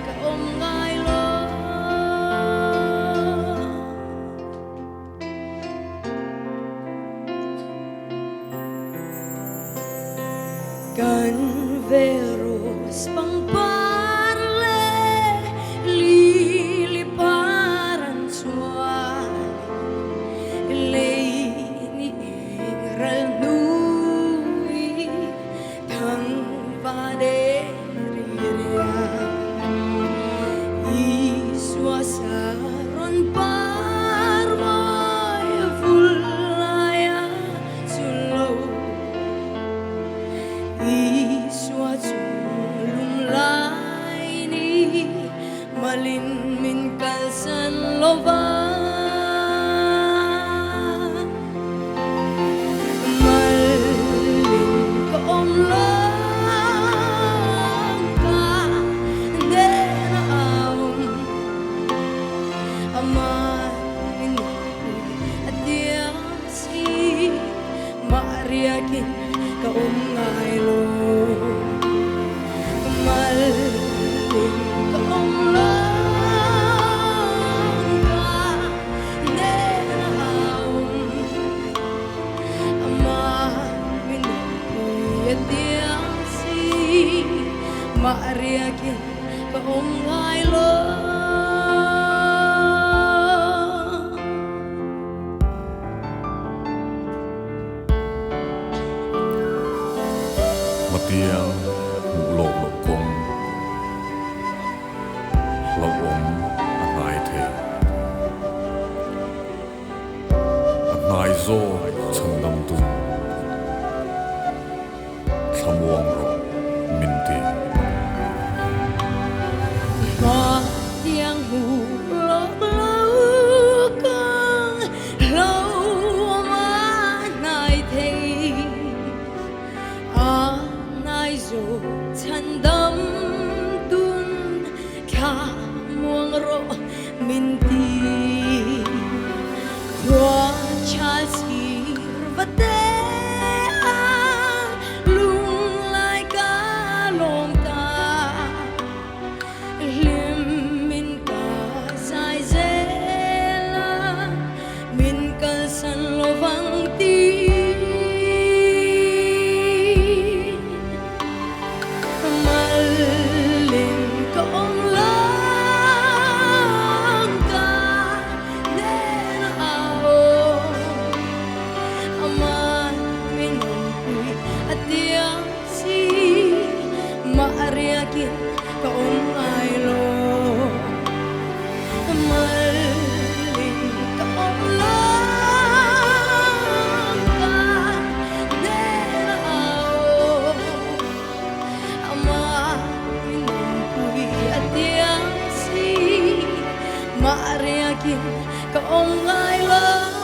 cả ông ai lo Canveros pang parle liliparan suai lei ni ral nui thang vade riria iswa saron parmai fulaya sulo iswa sulum laini malin min kalsan lova malin ka omlang ka dena aman adiang si mariakin ka ngailo malin ka omlang ka dena aman adiang si mariakin ka ngailo Matiang lộc lộc công lộc ôm nai thế nai zo chân nam tu samuang ro min ti Matiang lộc lộc công lộc nai thế zo chan dam tun kha muang ro min ti thua cha sir vate a lung lai ka long ta lim min ka sai zela min ka san lo vang ti mariakin ka ngailo malin ka omlang ka dena aman kui atiang si mariakin ka ngailo